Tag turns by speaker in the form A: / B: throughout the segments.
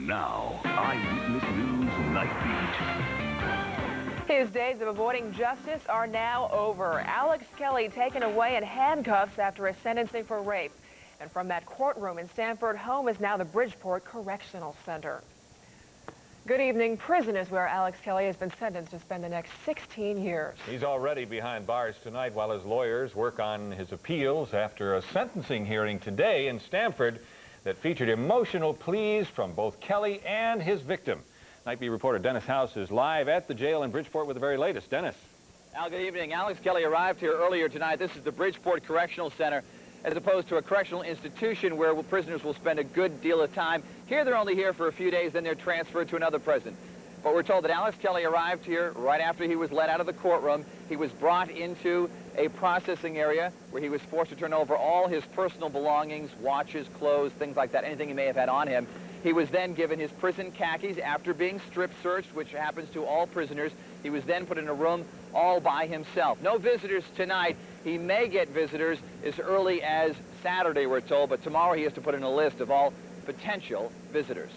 A: And now, Eyewitness News NightBEAT.
B: His days of avoiding justice are now over. Alex Kelly taken away in handcuffs after his sentencing for rape. And from that courtroom in Stamford home is now the Bridgeport Correctional Center. Good evening. Prison is where Alex Kelly has been sentenced to spend the next 16 years.
C: He's already behind bars tonight while his lawyers work on his appeals after a sentencing hearing today in Stamford that featured emotional pleas from both Kelly and his victim. NightBEAT reporter Dennis House is live at the jail in Bridgeport with the very latest. Dennis.
D: Al, good evening. Alex Kelly arrived here earlier tonight. This is the Bridgeport Correctional Center, as opposed to a correctional institution where prisoners will spend a good deal of time. Here they're only here for a few days, then they're transferred to another prison. But we're told that Alex Kelly arrived here right after he was let out of the courtroom. He was brought into a processing area where he was forced to turn over all his personal belongings, watches, clothes, things like that, anything he may have had on him. He was then given his prison khakis after being strip searched, which happens to all prisoners. He was then put in a room all by himself. No visitors tonight. He may get visitors as early as Saturday, we're told, but tomorrow he has to put in a list of all potential visitors.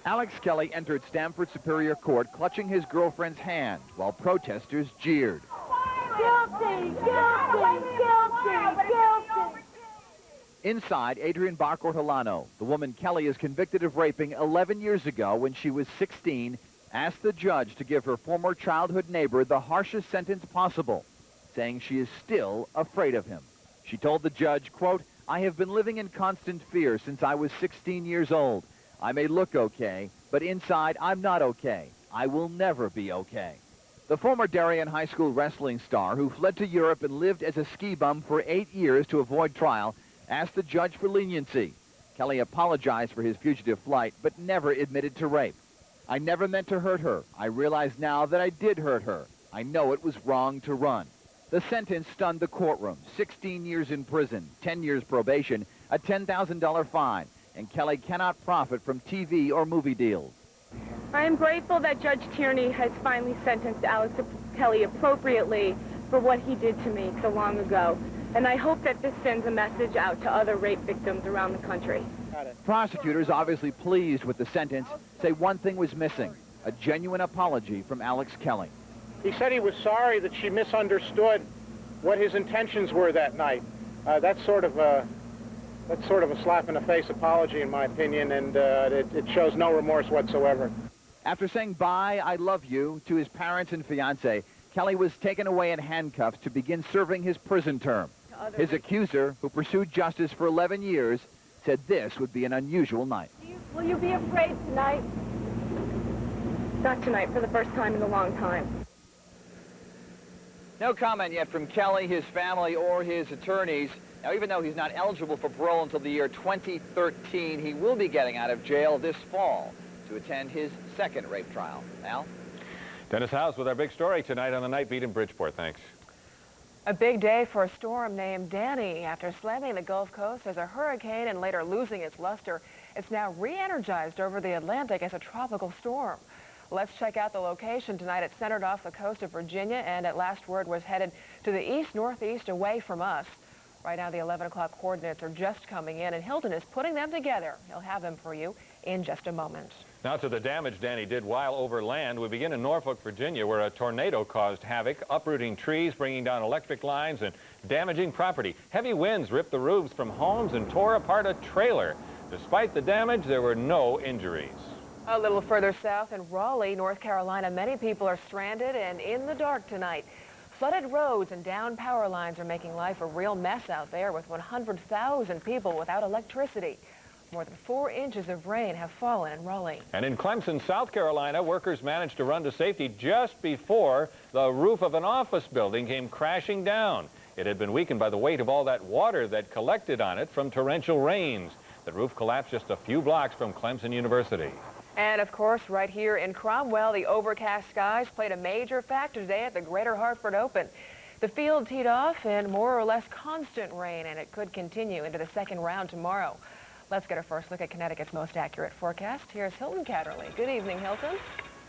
D: Alex Kelly entered Stamford Superior Court clutching his girlfriend's hand while protesters jeered.
E: Guilty! Guilty! Guilty! Guilty!
D: Inside, Adrian Barcortolano, the woman Kelly is convicted of raping 11 years ago when she was 16, asked the judge to give her former childhood neighbor the harshest sentence possible, saying she is still afraid of him. She told the judge, quote, "I have been living in constant fear since I was 16 years old. I may look okay, but inside I'm not okay. I will never be okay." The former Darien High School wrestling star, who fled to Europe and lived as a ski bum for 8 years to avoid trial, asked the judge for leniency. Kelly apologized for his fugitive flight, but never admitted to rape. "I never meant to hurt her. I realize now that I did hurt her. I know it was wrong to run." The sentence stunned the courtroom. 16 years in prison, 10 years probation, a $10,000 fine, and Kelly cannot profit from TV or movie deals.
F: I am grateful that Judge Tierney has finally sentenced Alex Kelly appropriately for what he did to me so long ago. And I hope that this sends a message out to other rape victims around the country.
D: Prosecutors, obviously pleased with the sentence, say one thing was missing, a genuine apology from Alex Kelly.
G: He said he was sorry that she misunderstood what his intentions were that night. That's sort of a slap in the face apology, in my opinion, and it shows no remorse whatsoever.
D: After saying bye, I love you, to his parents and fiancé, Kelly was taken away in handcuffs to begin serving his prison term. His accuser, who pursued justice for 11 years, said this would be an unusual night.
F: Will you be afraid tonight? Not tonight, for the first time in a long time.
D: No comment yet from Kelly, his family, or his attorneys. Now, even though he's not eligible for parole until the year 2013, he will be getting out of jail this fall to attend his second rape trial. Al?
C: Dennis House with our big story tonight on the NightBEAT in Bridgeport. Thanks.
B: A big day for a storm named Danny. After slamming the Gulf Coast as a hurricane and later losing its luster, it's now re-energized over the Atlantic as a tropical storm. Let's check out the location tonight. It's centered off the coast of Virginia and at last word was headed to the east-northeast away from us. Right now the 11 o'clock coordinates are just coming in and Hilton is putting them together. He'll have them for you in just a moment.
C: Now to the damage Danny did while over land. We begin in Norfolk, Virginia, where a tornado caused havoc, uprooting trees, bringing down electric lines, and damaging property. Heavy winds ripped the roofs from homes and tore apart a trailer. Despite the damage, there were no injuries.
B: A little further south in Raleigh, North Carolina, many people are stranded and in the dark tonight. Flooded roads and downed power lines are making life a real mess out there with 100,000 people without electricity. More than 4 inches of rain have fallen in Raleigh.
C: And in Clemson, South Carolina, workers managed to run to safety just before the roof of an office building came crashing down. It had been weakened by the weight of all that water that collected on it from torrential rains. The roof collapsed just a few blocks from Clemson University.
B: And, of course, right here in Cromwell, the overcast skies played a major factor today at the Greater Hartford Open. The field teed off in more or less constant rain, and it could continue into the second round tomorrow. Let's get a first look at Connecticut's most accurate forecast. Here's Hilton Kaderli. Good evening, Hilton.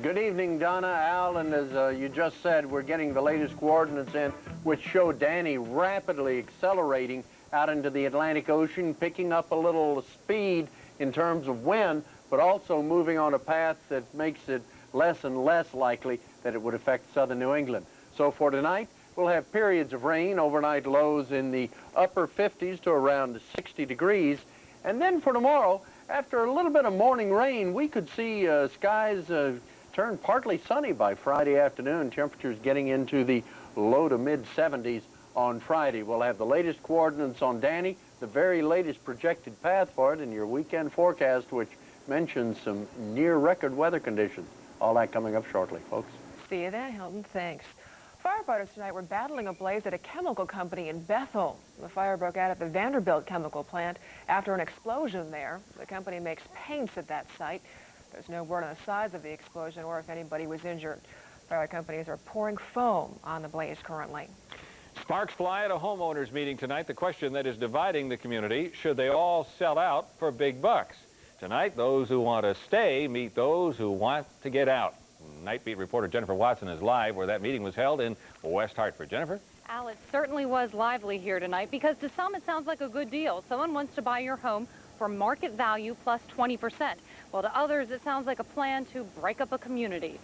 H: Good evening, Donna, Al, and as you just said, we're getting the latest coordinates in, which show Danny rapidly accelerating out into the Atlantic Ocean, picking up a little speed in terms of wind, but also moving on a path that makes it less and less likely that it would affect southern New England. So for tonight, we'll have periods of rain, overnight lows in the upper 50s to around 60 degrees. And then for tomorrow, after a little bit of morning rain, we could see skies turn partly sunny by Friday afternoon. Temperatures getting into the low to mid 70s on Friday. We'll have the latest coordinates on Danny, the very latest projected path for it, and your weekend forecast, which mentions some near record weather conditions. All that coming up shortly, folks.
B: See you then, Hilton. Thanks. Firefighters tonight were battling a blaze at a chemical company in Bethel. The fire broke out at the Vanderbilt chemical plant after an explosion there. The company makes paints at that site. There's no word on the size of the explosion or if anybody was injured. Fire companies are pouring foam on the blaze currently.
C: Sparks fly at a homeowners meeting tonight. The question that is dividing the community, should they all sell out for big bucks? Tonight, those who want to stay meet those who want to get out. NightBEAT reporter Jennifer Watson is live where that meeting was held in West Hartford. Jennifer?
I: Al, it certainly was lively here tonight because to some it sounds like a good deal. Someone wants to buy your home for market value plus 20%. Well, to others, it sounds like a plan to break up a community.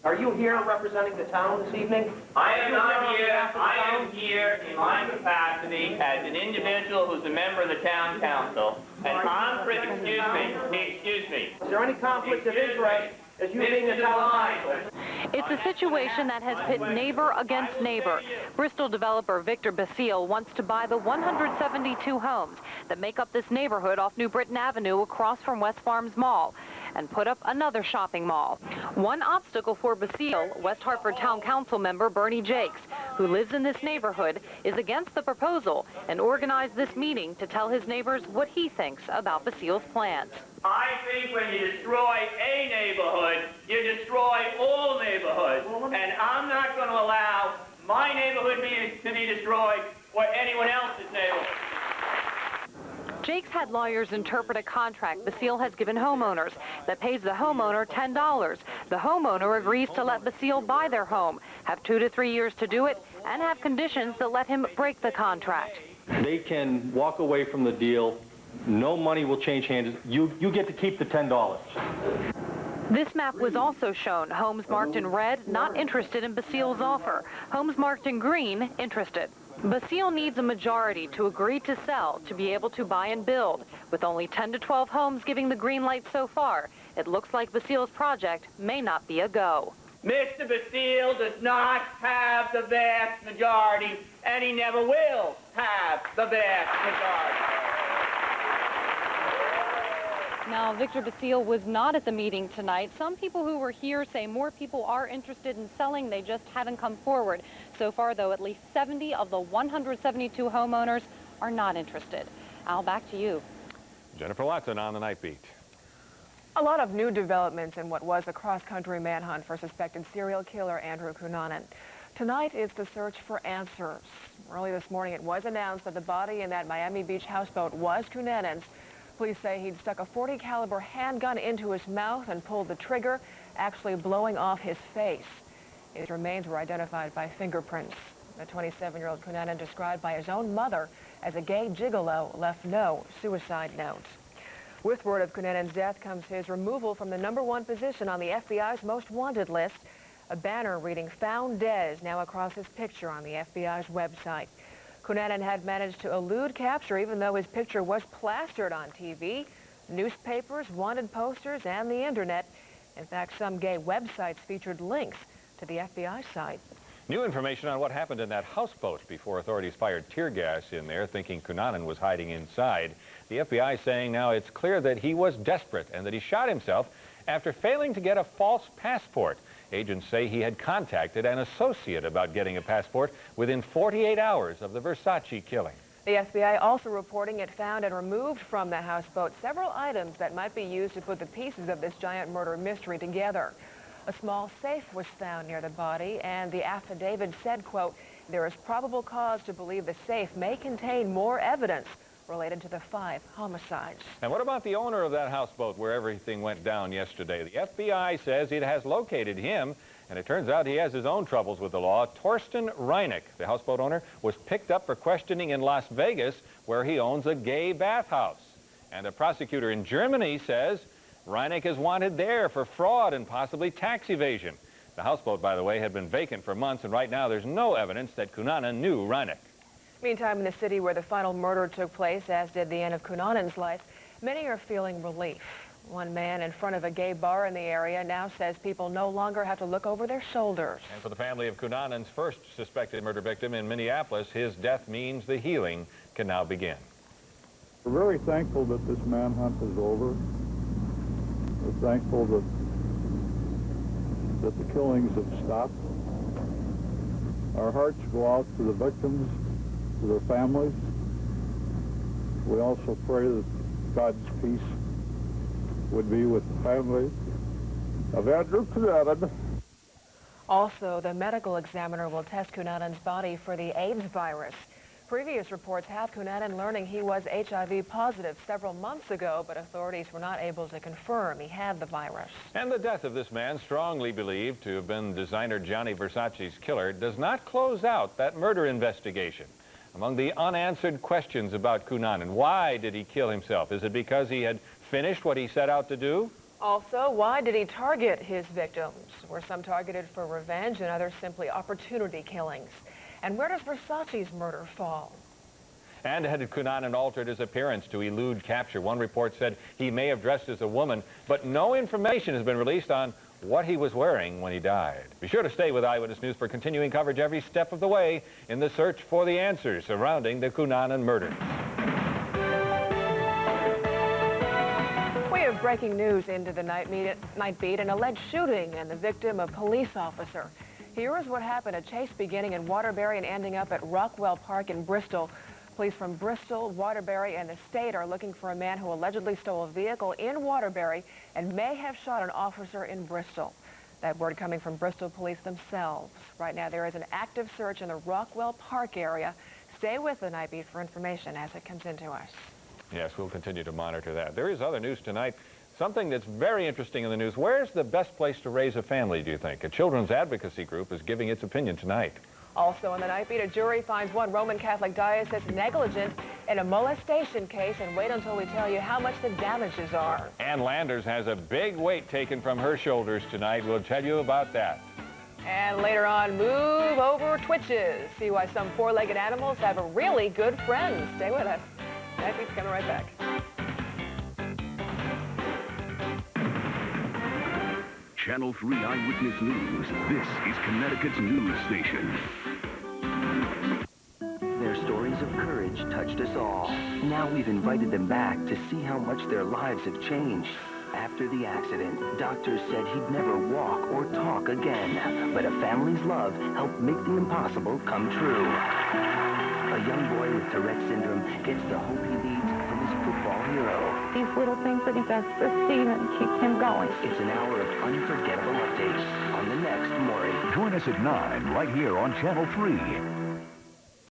J: Are you here representing the town this evening?
K: I am not here. I am here in my capacity as an individual who's a member of the town council. And I'm, excuse me.
J: Is there any conflict of interest as you being the town council?
I: It's a situation that has pit neighbor against neighbor. Bristol developer Victor Basile wants to buy the 172 homes that make up this neighborhood off New Britain Avenue across from West Farms Mall and put up another shopping mall. One obstacle for Basile, West Hartford Town Council member Bernie Jakes, who lives in this neighborhood, is against the proposal and organized this meeting to tell his neighbors what he thinks about Basile's plans.
K: I think when you destroy a neighborhood, you destroy all neighborhoods. And I'm not going to allow my neighborhood to be destroyed or anyone else's neighborhood.
I: Jakes had lawyers interpret a contract Basile has given homeowners that pays the homeowner $10. The homeowner agrees to let Basile buy their home, have 2 to 3 years to do it, and have conditions that let him break the contract.
L: They can walk away from the deal. No money will change hands. You get to keep the $10.
I: This map was also shown. Homes marked in red, not interested in Basile's offer. Homes marked in green, interested. Basile needs a majority to agree to sell to be able to buy and build. With only 10 to 12 homes giving the green light so far, it looks like Basile's project may not be a go.
K: Mr. Basile does not have the vast majority, and he never will have the vast majority.
I: Now, Victor Basile was not at the meeting tonight. Some people who were here say more people are interested in selling. They just haven't come forward. So far, though, at least 70 of the 172 homeowners are not interested. Al, back to you.
C: Jennifer Watson on the NightBEAT.
B: A lot of new developments in what was a cross-country manhunt for suspected serial killer Andrew Cunanan. Tonight is the search for answers. Early this morning, it was announced that the body in that Miami Beach houseboat was Cunanan's. Police say he'd stuck a .40 caliber handgun into his mouth and pulled the trigger, actually blowing off his face. His remains were identified by fingerprints. The 27-year-old Cunanan, described by his own mother as a gay gigolo, left no suicide note. With word of Cunanan's death comes his removal from the #1 position on the FBI's most wanted list. A banner reading "Found Dead" is now across his picture on the FBI's website. Cunanan had managed to elude capture even though his picture was plastered on TV, newspapers, wanted posters, and the internet. In fact, some gay websites featured links to the FBI site.
C: New information on what happened in that houseboat before authorities fired tear gas in there, thinking Cunanan was hiding inside. The FBI saying now it's clear that he was desperate and that he shot himself after failing to get a false passport. Agents say he had contacted an associate about getting a passport within 48 hours of the Versace killing.
B: The FBI also reporting it found and removed from the houseboat several items that might be used to put the pieces of this giant murder mystery together. A small safe was found near the body, and the affidavit said, quote, "There is probable cause to believe the safe may contain more evidence related to the 5 homicides."
C: And what about the owner of that houseboat where everything went down yesterday? The FBI says it has located him And it turns out he has his own troubles with the law. Torsten Reineck, the houseboat owner, was picked up for questioning in Las Vegas, where he owns a gay bathhouse. And a prosecutor in Germany says Reineck is wanted there for fraud and possibly tax evasion. The houseboat, by the way, had been vacant for months, and right now there's no evidence that Cunanan knew Reineck.
B: Meantime, in the city where the final murder took place, as did the end of Cunanan's life, many are feeling relief. One man in front of a gay bar in the area now says people no longer have to look over their shoulders.
C: And for the family of Cunanan's first suspected murder victim in Minneapolis, his death means the healing can now begin.
M: We're very thankful that this manhunt is over. We're thankful that the killings have stopped. Our hearts go out to the victims, to their families. We also pray that God's peace would be with the family of Andrew Cunanan.
B: Also, the medical examiner will test Cunanan's body for the AIDS virus. Previous reports have Cunanan learning he was HIV positive several months ago, but authorities were not able to confirm he had the virus.
C: And the death of this man, strongly believed to have been designer Gianni Versace's killer, does not close out that murder investigation. Among the unanswered questions about Cunanan, why did he kill himself? Is it because he had finished what he set out to do?
B: Also, why did he target his victims? Were some targeted for revenge and others simply opportunity killings? And where does Versace's murder fall?
C: And had Cunanan altered his appearance to elude capture? One report said he may have dressed as a woman, but no information has been released on what he was wearing when he died. Be sure to stay with Eyewitness News for continuing coverage every step of the way in the search for the answers surrounding the Cunanan murders.
B: We have breaking news into the NightBEAT, an alleged shooting and the victim a police officer. Here is what happened, a chase beginning in Waterbury and ending up at Rockwell Park in Bristol. Police from Bristol, Waterbury, and the state are looking for a man who allegedly stole a vehicle in Waterbury and may have shot an officer in Bristol. That word coming from Bristol police themselves. Right now, there is an active search in the Rockwell Park area. Stay with the NightBEAT for information as it comes into us.
C: Yes, we'll continue to monitor that. There is other news tonight. Something that's very interesting in the news. Where's the best place to raise a family, do you think? A children's advocacy group is giving its opinion tonight.
B: Also in the NightBEAT, a jury finds one Roman Catholic diocese negligent in a molestation case, and wait until we tell you how much the damages are.
C: Ann Landers has a big weight taken from her shoulders tonight. We'll tell you about that.
B: And later on, move over twitches. See why some four-legged animals have really good friends. Stay with us. NightBEAT's coming right back.
A: Channel 3 Eyewitness News. This is Connecticut's news station.
N: Their stories of courage touched us all. Now we've invited them back to see how much their lives have changed. After the accident, doctors said he'd never walk or talk again. But a family's love helped make the impossible come true. A young boy with Tourette's syndrome gets the hope he needs from his football hero.
F: These little things that he does for Steven keep him going.
N: It's an hour of unforgettable updates on the next Maury.
A: Join us at 9 right here on Channel 3.